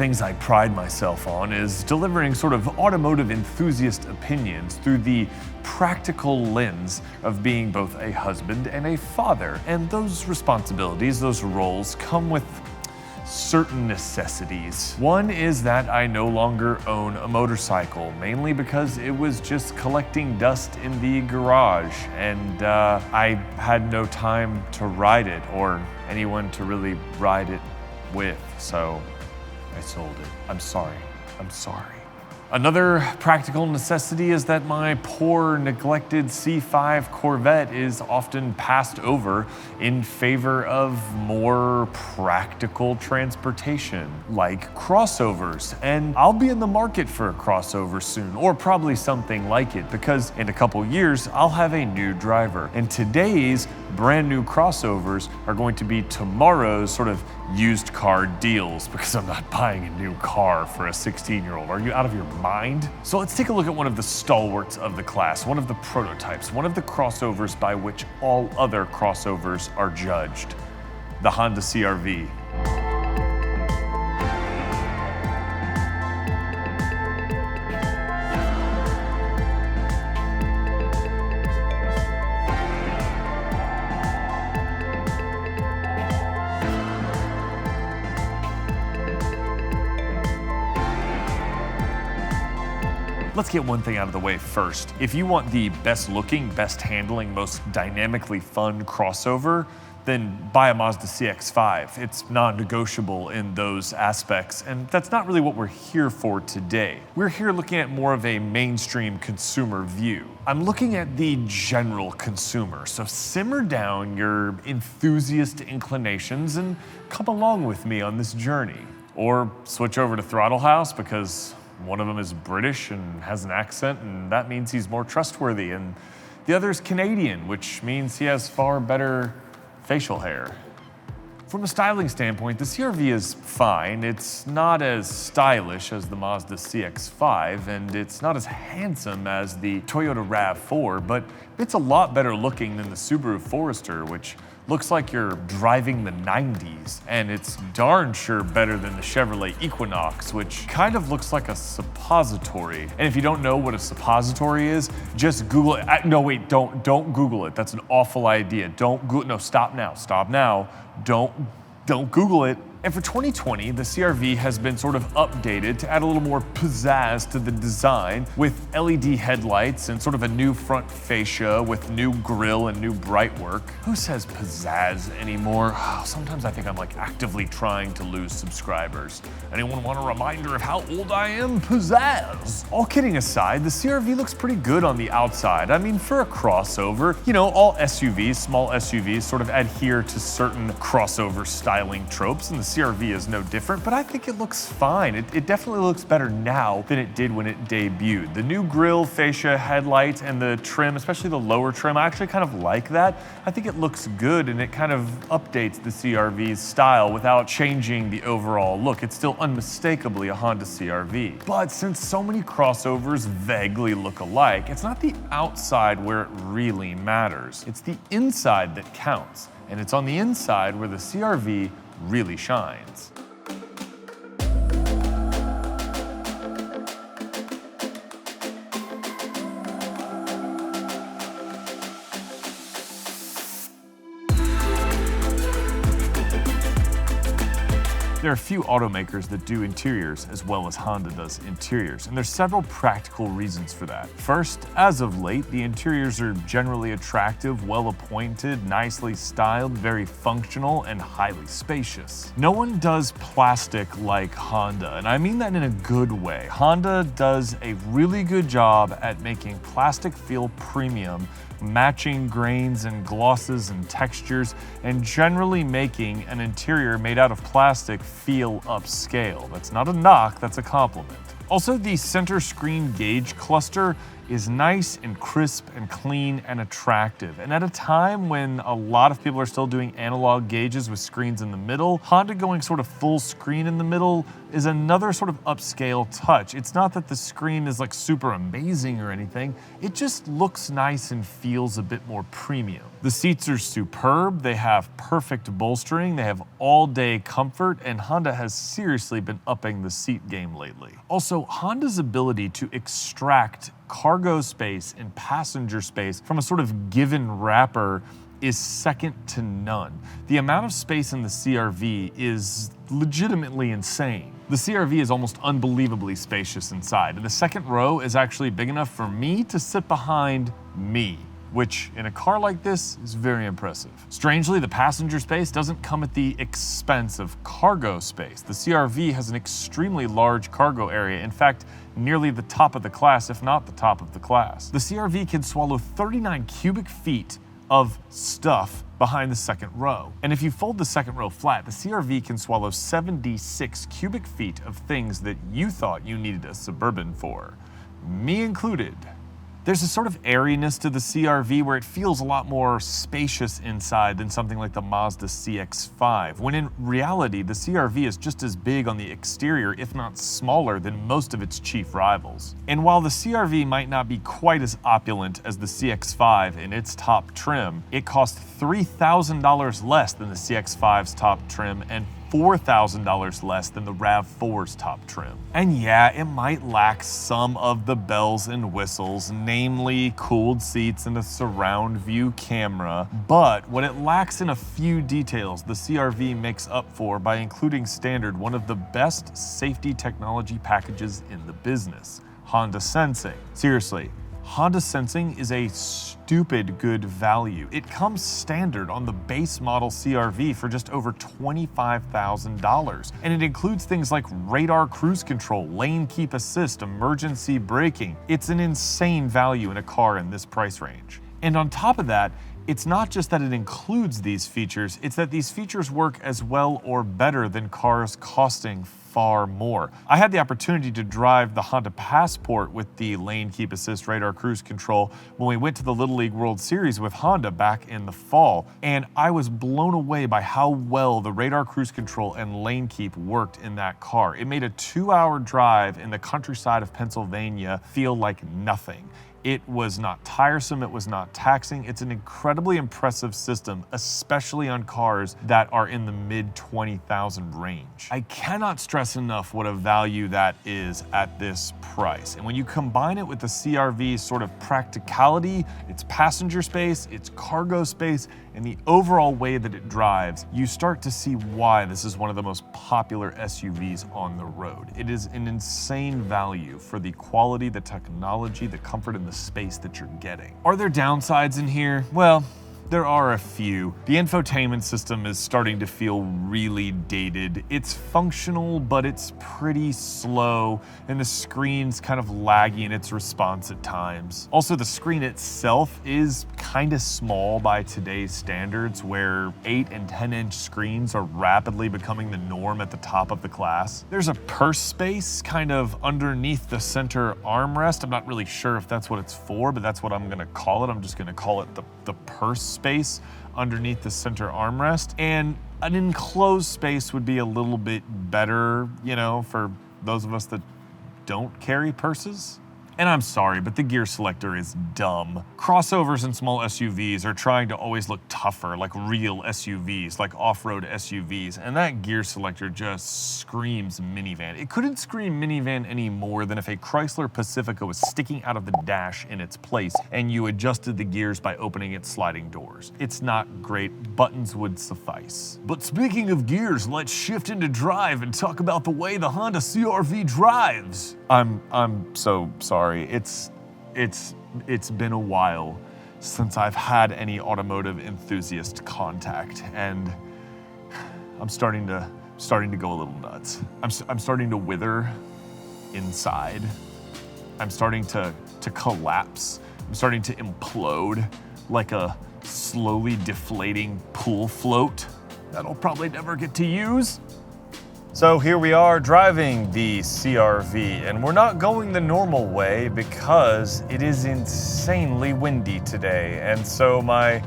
things I pride myself on is delivering sort of automotive enthusiast opinions through the practical lens of being both a husband and a father. And those responsibilities, those roles, come with certain necessities. One is that I no longer own a motorcycle, mainly because it was just collecting dust in the garage, and I had no time to ride it or anyone to really ride it with, so I sold it. I'm sorry. Another practical necessity is that my poor, neglected C5 Corvette is often passed over in favor of more practical transportation, like crossovers. And I'll be in the market for a crossover soon, or probably something like it, because in a couple years, I'll have a new driver. And today's brand new crossovers are going to be tomorrow's sort of used car deals, because I'm not buying a new car for a 16-year-old. Are you out of your mind? So let's take a look at one of the stalwarts of the class, one of the prototypes, one of the crossovers by which all other crossovers are judged, the Honda CR-V. Let's get one thing out of the way first. If you want the best looking, best handling, most dynamically fun crossover, then buy a Mazda CX-5. It's non-negotiable in those aspects, and that's not really what we're here for today. We're here looking at more of a mainstream consumer view. I'm looking at the general consumer, so simmer down your enthusiast inclinations and come along with me on this journey. Or switch over to Throttle House, because one of them is British and has an accent, and that means he's more trustworthy, and the other is Canadian, which means he has far better facial hair. From a styling standpoint, the CR-V is fine. It's not as stylish as the Mazda CX-5, and it's not as handsome as the Toyota RAV4, but it's a lot better looking than the Subaru Forester, which looks like you're driving the 90s, and it's darn sure better than the Chevrolet Equinox, which kind of looks like a suppository. And if you don't know what a suppository is, just Google it. No, wait, don't Google it. That's an awful idea. Stop now. Don't Google it. And for 2020, the CR-V has been sort of updated to add a little more pizzazz to the design with LED headlights and sort of a new front fascia with new grille and new bright work. Who says pizzazz anymore? Sometimes I think I'm like actively trying to lose subscribers. Anyone want a reminder of how old I am? Pizzazz! All kidding aside, the CR-V looks pretty good on the outside. I mean, for a crossover, you know, all SUVs, small SUVs, sort of adhere to certain crossover styling tropes, and the CR-V is no different, but I think it looks fine. It definitely looks better now than it did when it debuted. The new grille, fascia, headlight, and the trim, especially the lower trim, I actually kind of like that. I think it looks good, and it kind of updates the CR-V's style without changing the overall look. It's still unmistakably a Honda CR-V. But since so many crossovers vaguely look alike, it's not the outside where it really matters. It's the inside that counts, and it's on the inside where the CR-V really shines. There are a few automakers that do interiors as well as Honda does interiors, and there's several practical reasons for that. First, as of late, the interiors are generally attractive, well-appointed, nicely styled, very functional, and highly spacious. No one does plastic like Honda, and I mean that in a good way. Honda does a really good job at making plastic feel premium, matching grains and glosses and textures, and generally making an interior made out of plastic feel upscale. That's not a knock, that's a compliment. Also, the center screen gauge cluster is nice and crisp and clean and attractive. And at a time when a lot of people are still doing analog gauges with screens in the middle, Honda going sort of full screen in the middle is another sort of upscale touch. It's not that the screen is like super amazing or anything, it just looks nice and feels a bit more premium. The seats are superb, they have perfect bolstering, they have all-day comfort, and Honda has seriously been upping the seat game lately. Also, Honda's ability to extract cargo space and passenger space from a sort of given wrapper is second to none. The amount of space in the CR-V is legitimately insane. The CR-V is almost unbelievably spacious inside, and the second row is actually big enough for me to sit behind me, which in a car like this is very impressive. Strangely, the passenger space doesn't come at the expense of cargo space. The CR-V has an extremely large cargo area, in fact, nearly the top of the class, if not the top of the class. The CR-V can swallow 39 cubic feet of stuff behind the second row. And if you fold the second row flat, the CR-V can swallow 76 cubic feet of things that you thought you needed a Suburban for, me included. There's a sort of airiness to the CR-V where it feels a lot more spacious inside than something like the Mazda CX-5, when in reality, the CR-V is just as big on the exterior, if not smaller, than most of its chief rivals. And while the CR-V might not be quite as opulent as the CX-5 in its top trim, it costs $3,000 less than the CX-5's top trim and $4,000 less than the RAV4's top trim. And yeah, it might lack some of the bells and whistles, namely cooled seats and a surround view camera, but what it lacks in a few details, the CR-V makes up for by including standard one of the best safety technology packages in the business, Honda Sensing. Seriously, Honda Sensing is a stupid good value. It comes standard on the base model CR-V for just over $25,000. And it includes things like radar cruise control, lane keep assist, emergency braking. It's an insane value in a car in this price range. And on top of that, it's not just that it includes these features, it's that these features work as well or better than cars costing far more. I had the opportunity to drive the Honda Passport with the lane keep assist radar cruise control when we went to the Little League World Series with Honda back in the fall, and I was blown away by how well the radar cruise control and lane keep worked in that car. It made a 2-hour drive in the countryside of Pennsylvania feel like nothing. It was not tiresome, it was not taxing. It's an incredibly impressive system, especially on cars that are in the mid-20,000 range. I cannot stress enough what a value that is at this price. And when you combine it with the CR-V's sort of practicality, its passenger space, its cargo space, and the overall way that it drives, you start to see why this is one of the most popular SUVs on the road. It is an insane value for the quality, the technology, the comfort, and the space that you're getting. Are there downsides in here? Well, there are a few. The infotainment system is starting to feel really dated. It's functional, but it's pretty slow, and the screen's kind of laggy in its response at times. Also, the screen itself is kind of small by today's standards, where 8 and 10-inch screens are rapidly becoming the norm at the top of the class. There's a purse space kind of underneath the center armrest. I'm not really sure if that's what it's for, but that's what I'm gonna call it. I'm just gonna call it the purse space underneath the center armrest. And an enclosed space would be a little bit better, you know, for those of us that don't carry purses. And I'm sorry, but the gear selector is dumb. Crossovers and small SUVs are trying to always look tougher, like real SUVs, like off-road SUVs, and that gear selector just screams minivan. It couldn't scream minivan any more than if a Chrysler Pacifica was sticking out of the dash in its place and you adjusted the gears by opening its sliding doors. It's not great, buttons would suffice. But speaking of gears, let's shift into drive and talk about the way the Honda CR-V drives. I'm so sorry. It's been a while since I've had any automotive enthusiast contact, and I'm starting to go a little nuts. I'm starting to wither inside. I'm starting to collapse. I'm starting to implode like a slowly deflating pool float that I'll probably never get to use. So here we are driving the CR-V, and we're not going the normal way because it is insanely windy today. And so my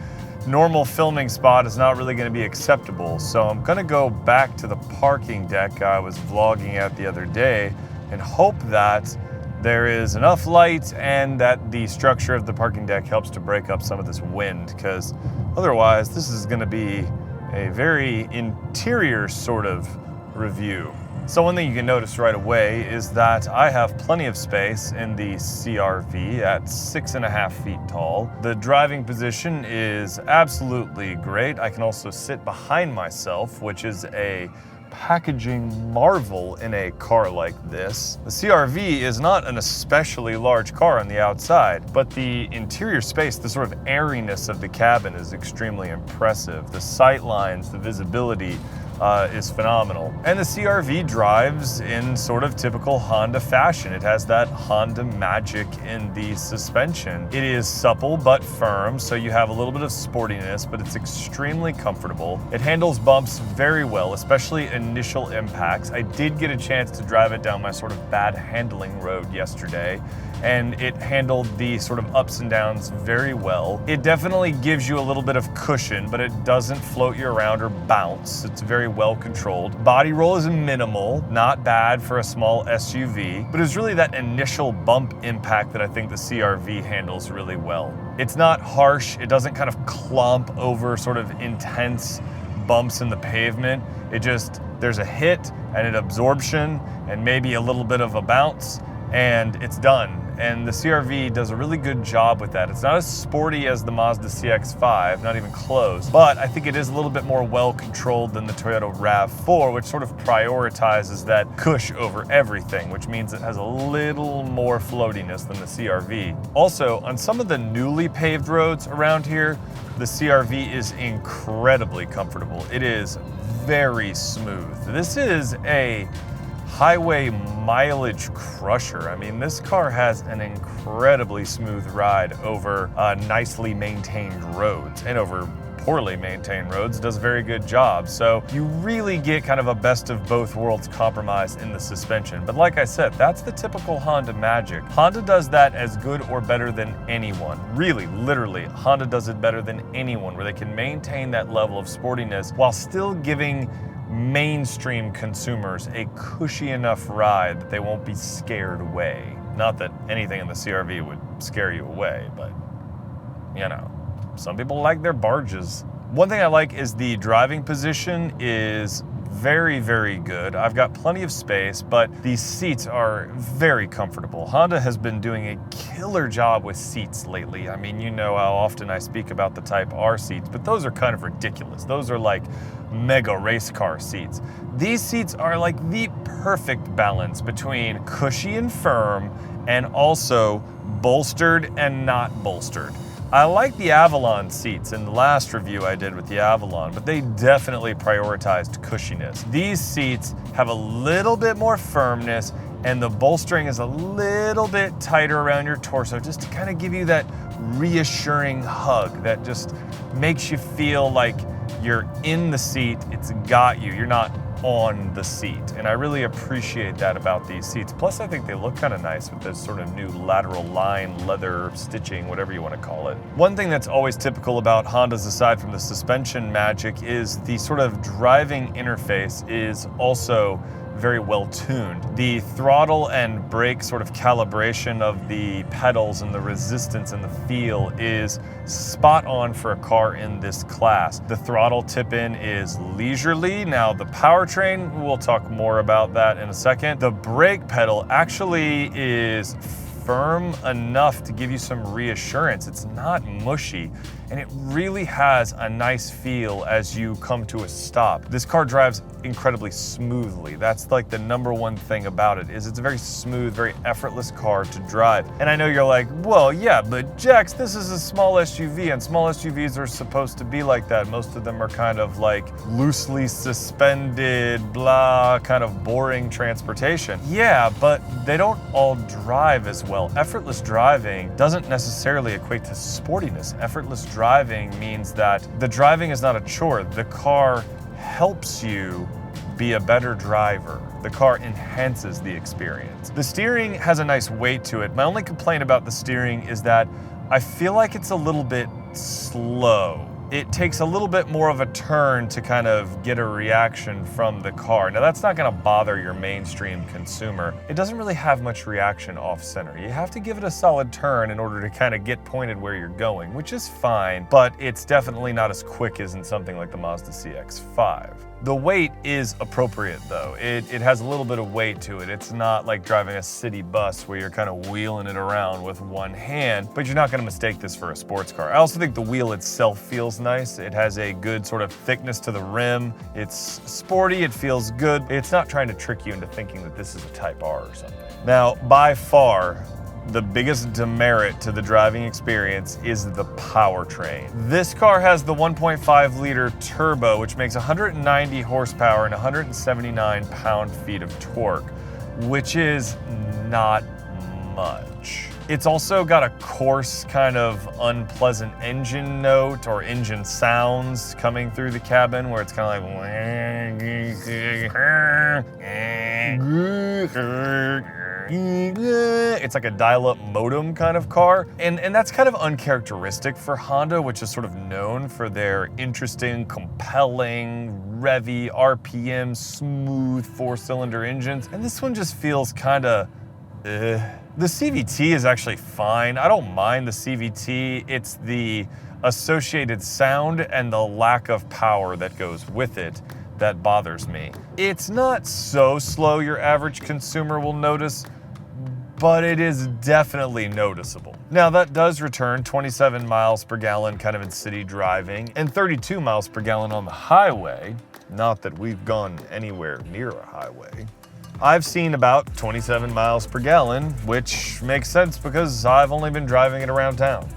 normal filming spot is not really going to be acceptable. So I'm going to go back to the parking deck I was vlogging at the other day and hope that there is enough light and that the structure of the parking deck helps to break up some of this wind, because otherwise this is going to be a very interior sort of review. So one thing you can notice right away is that I have plenty of space in the CR-V at 6.5 feet tall. The driving position is absolutely great. I can also sit behind myself, which is a packaging marvel in a car like this. The CR-V is not an especially large car on the outside, but the interior space, the sort of airiness of the cabin is extremely impressive. The sight lines, the visibility is phenomenal. And the CR-V drives in sort of typical Honda fashion. It has that Honda magic in the suspension. It is supple but firm, so you have a little bit of sportiness, but it's extremely comfortable. It handles bumps very well, especially initial impacts. I did get a chance to drive it down my sort of bad handling road yesterday, and it handled the sort of ups and downs very well. It definitely gives you a little bit of cushion, but it doesn't float you around or bounce. It's very well controlled. Body roll is minimal, not bad for a small SUV, but it's really that initial bump impact that I think the CR-V handles really well. It's not harsh. It doesn't kind of clomp over sort of intense bumps in the pavement. There's a hit and an absorption and maybe a little bit of a bounce, and it's done. And the CR-V does a really good job with that. It's not as sporty as the Mazda CX-5, not even close, but I think it is a little bit more well-controlled than the Toyota RAV4, which sort of prioritizes that cush over everything, which means it has a little more floatiness than the CR-V. Also, on some of the newly paved roads around here, the CR-V is incredibly comfortable. It is very smooth. This is a highway mileage crusher. I mean, this car has an incredibly smooth ride over nicely maintained roads, and over poorly maintained roads does a very good job. So you really get kind of a best of both worlds compromise in the suspension. But like I said, that's the typical Honda magic. Honda does that as good or better than anyone. Really, literally, Honda does it better than anyone, where they can maintain that level of sportiness while still giving mainstream consumers a cushy enough ride that they won't be scared away. Not that anything in the CR-V would scare you away, but you know, some people like their barges. One thing I like is the driving position is very, very good. I've got plenty of space, but these seats are very comfortable. Honda has been doing a killer job with seats lately. I mean, you know how often I speak about the Type R seats, but those are kind of ridiculous. Those are like mega race car seats. These seats are like the perfect balance between cushy and firm and also bolstered and not bolstered. I like the Avalon seats in the last review I did with the Avalon, but they definitely prioritized cushiness. These seats have a little bit more firmness, and the bolstering is a little bit tighter around your torso, just to kind of give you that reassuring hug that just makes you feel like you're in the seat, it's got you, you're not on the seat. And I really appreciate that about these seats. Plus, I think they look kind of nice with this sort of new lateral line, leather stitching, whatever you want to call it. One thing that's always typical about Hondas, aside from the suspension magic, is the sort of driving interface is also very well tuned. The throttle and brake sort of calibration of the pedals and the resistance and the feel is spot on for a car in this class. The throttle tip-in is leisurely. Now the powertrain, we'll talk more about that in a second. The brake pedal actually is firm enough to give you some reassurance. It's not mushy, and it really has a nice feel as you come to a stop. This car drives incredibly smoothly. That's like the number one thing about it, is it's a very smooth, very effortless car to drive. And I know you're like, well, yeah, but Jax, this is a small SUV, and small SUVs are supposed to be like that. Most of them are kind of like loosely suspended, blah, kind of boring transportation. Yeah, but they don't all drive as well. Effortless driving doesn't necessarily equate to sportiness. Effortless driving means that the driving is not a chore. The car helps you be a better driver. The car enhances the experience. The steering has a nice weight to it. My only complaint about the steering is that I feel like it's a little bit slow. It takes a little bit more of a turn to kind of get a reaction from the car. Now that's not gonna bother your mainstream consumer. It doesn't really have much reaction off center. You have to give it a solid turn in order to kind of get pointed where you're going, which is fine, but it's definitely not as quick as in something like the Mazda CX-5. The weight is appropriate though. It has a little bit of weight to it. It's not like driving a city bus where you're kind of wheeling it around with one hand, but you're not gonna mistake this for a sports car. I also think the wheel itself feels nice. It has a good sort of thickness to the rim. It's sporty, it feels good. It's not trying to trick you into thinking that this is a Type R or something. Now, by far, the biggest demerit to the driving experience is the powertrain. This car has the 1.5 liter turbo, which makes 190 horsepower and 179 pound-feet of torque, which is not much. It's also got a coarse, kind of unpleasant engine note or engine sounds coming through the cabin where it's kind of like it's like a dial-up modem kind of car. And that's kind of uncharacteristic for Honda, which is sort of known for their interesting, compelling, revvy, RPM, smooth four-cylinder engines. And this one just feels kind of The CVT is actually fine. I don't mind the CVT. It's the associated sound and the lack of power that goes with it that bothers me. It's not so slow your average consumer will notice, but it is definitely noticeable. Now that does return 27 miles per gallon kind of in city driving and 32 miles per gallon on the highway. Not that we've gone anywhere near a highway. I've seen about 27 miles per gallon, which makes sense because I've only been driving it around town.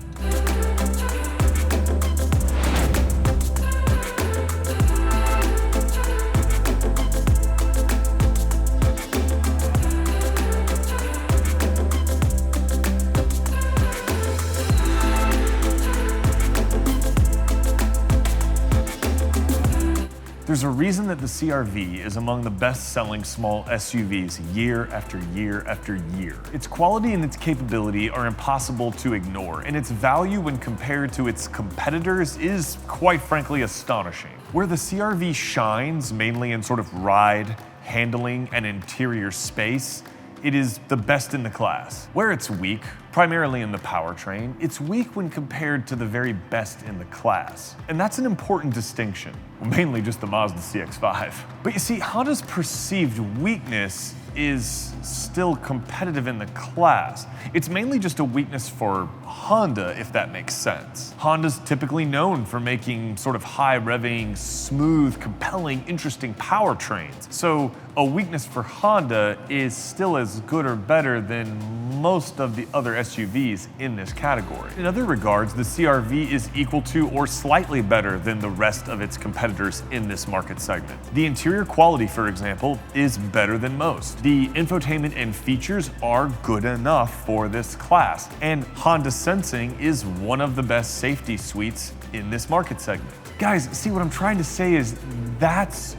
There's a reason that the CR-V is among the best-selling small SUVs year after year after year. Its quality and its capability are impossible to ignore, and its value when compared to its competitors is, quite frankly, astonishing. Where the CR-V shines, mainly in sort of ride, handling, and interior space, it is the best in the class. Where it's weak, primarily in the powertrain, it's weak when compared to the very best in the class. And that's an important distinction, well, mainly just the Mazda CX-5. But you see, Honda's perceived weakness is still competitive in the class. It's mainly just a weakness for Honda, if that makes sense. Honda's typically known for making sort of high-revving, smooth, compelling, interesting powertrains. So a weakness for Honda is still as good or better than most of the other SUVs in this category. In other regards, the CR-V is equal to or slightly better than the rest of its competitors in this market segment. The interior quality, for example, is better than most. The infotainment and features are good enough for this class, and Honda Sensing is one of the best safety suites in this market segment. Guys, see what I'm trying to say is that's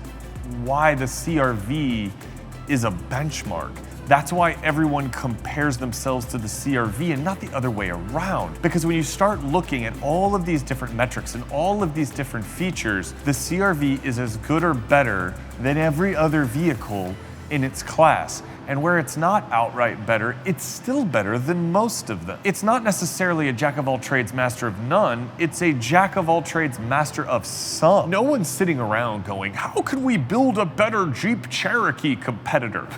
why the CR-V is a benchmark. That's why everyone compares themselves to the CR-V and not the other way around. Because when you start looking at all of these different metrics and all of these different features, the CR-V is as good or better than every other vehicle in its class. And where it's not outright better, it's still better than most of them. It's not necessarily a jack of all trades, master of none. It's a jack of all trades, master of some. No one's sitting around going, how can we build a better Jeep Cherokee competitor?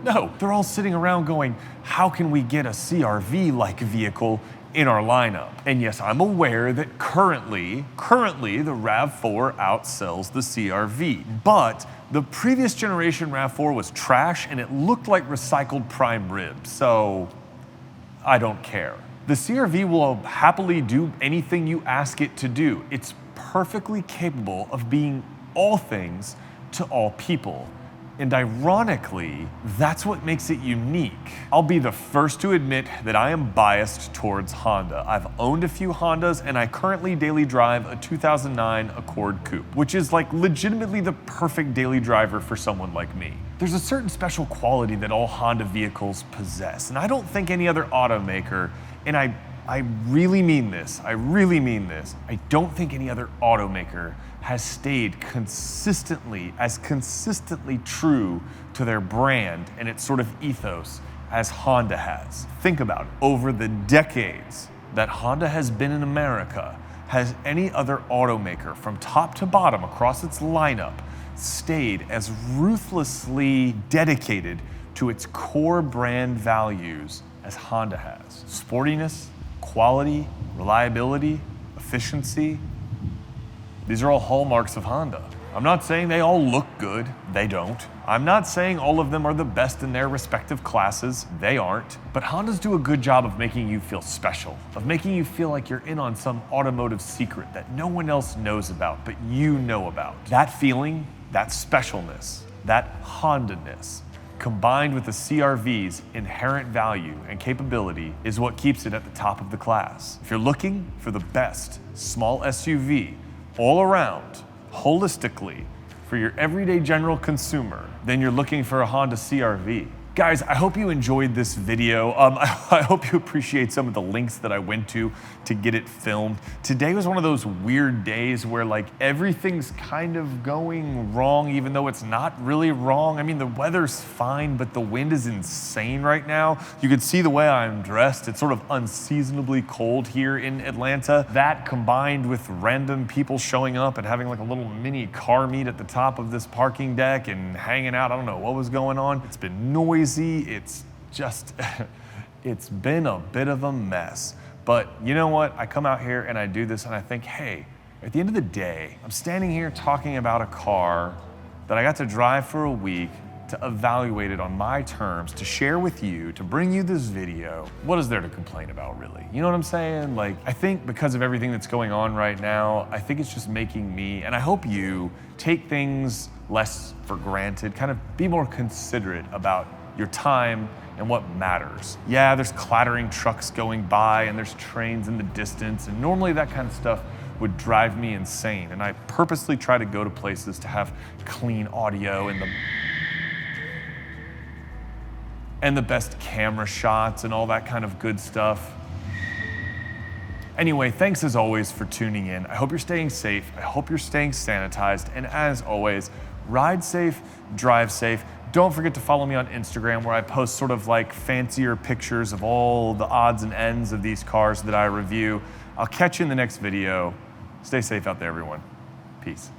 No, they're all sitting around going, how can we get a CR-V-like vehicle in our lineup? And yes, I'm aware that currently the RAV4 outsells the CR-V, but the previous generation RAV4 was trash and it looked like recycled prime rib, so I don't care. The CR-V will happily do anything you ask it to do. It's perfectly capable of being all things to all people. And ironically, that's what makes it unique. I'll be the first to admit that I am biased towards Honda. I've owned a few Hondas, and I currently daily drive a 2009 Accord Coupe, which is like legitimately the perfect daily driver for someone like me. There's a certain special quality that all Honda vehicles possess, and I don't think any other automaker, and I really mean this, I don't think any other automaker has stayed consistently true to their brand and its sort of ethos as Honda has. Think about it. Over the decades that Honda has been in America, has any other automaker from top to bottom across its lineup stayed as ruthlessly dedicated to its core brand values as Honda has? Sportiness, quality, reliability, efficiency. These are all hallmarks of Honda. I'm not saying they all look good, they don't. I'm not saying all of them are the best in their respective classes, they aren't. But Hondas do a good job of making you feel special, of making you feel like you're in on some automotive secret that no one else knows about, but you know about. That feeling, that specialness, that Honda-ness, combined with the CR-V's inherent value and capability is what keeps it at the top of the class. If you're looking for the best small SUV all around, holistically, for your everyday general consumer, then you're looking for a Honda CR-V. Guys, I hope you enjoyed this video. I hope you appreciate some of the links that I went to get it filmed. Today was one of those weird days where like everything's kind of going wrong, even though it's not really wrong. I mean, the weather's fine, but the wind is insane right now. You can see the way I'm dressed. It's sort of unseasonably cold here in Atlanta. That combined with random people showing up and having like a little mini car meet at the top of this parking deck and hanging out. I don't know what was going on. It's been noisy. It's just, it's been a bit of a mess. But you know what? I come out here and I do this and I think, hey, at the end of the day, I'm standing here talking about a car that I got to drive for a week, to evaluate it on my terms, to share with you, to bring you this video. What is there to complain about, really? You know what I'm saying? Like, I think because of everything that's going on right now, I think it's just making me, and I hope you, take things less for granted, kind of be more considerate about your time and what matters. Yeah, there's clattering trucks going by and there's trains in the distance, and normally that kind of stuff would drive me insane. And I purposely try to go to places to have clean audio and the best camera shots and all that kind of good stuff. Anyway, thanks as always for tuning in. I hope you're staying safe. I hope you're staying sanitized. And as always, ride safe, drive safe. Don't forget to follow me on Instagram, where I post sort of like fancier pictures of all the odds and ends of these cars that I review. I'll catch you in the next video. Stay safe out there, everyone. Peace.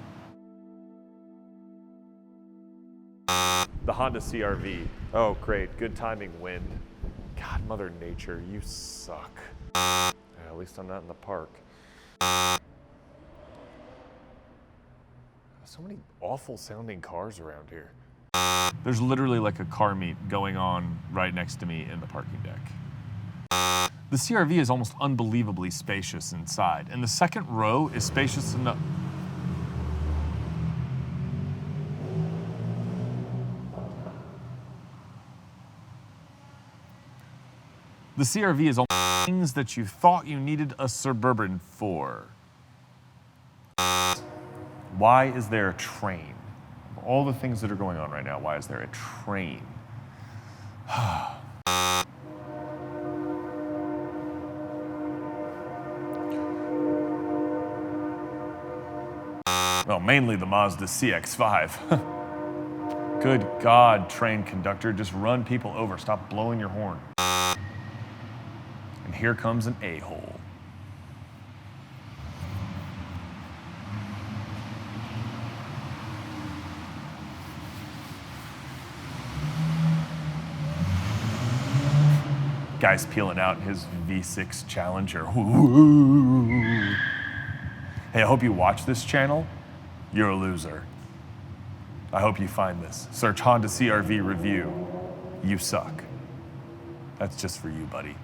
The Honda CR-V. Oh, great. Good timing, wind. God, Mother Nature, you suck. At least I'm not in the park. So many awful sounding cars around here. There's literally like a car meet going on right next to me in the parking deck. The CR-V is almost unbelievably spacious inside, and the second row is spacious enough. The CR-V is all things that you thought you needed a Suburban for. Why is there a train? Of all the things that are going on right now, why is there a train? Well, mainly the Mazda CX-5. Good God, train conductor, just run people over. Stop blowing your horn. And here comes an a-hole. Guy's peeling out his V6 Challenger. Hey, I hope you watch this channel. You're a loser. I hope you find this. Search Honda CR-V review. You suck. That's just for you, buddy.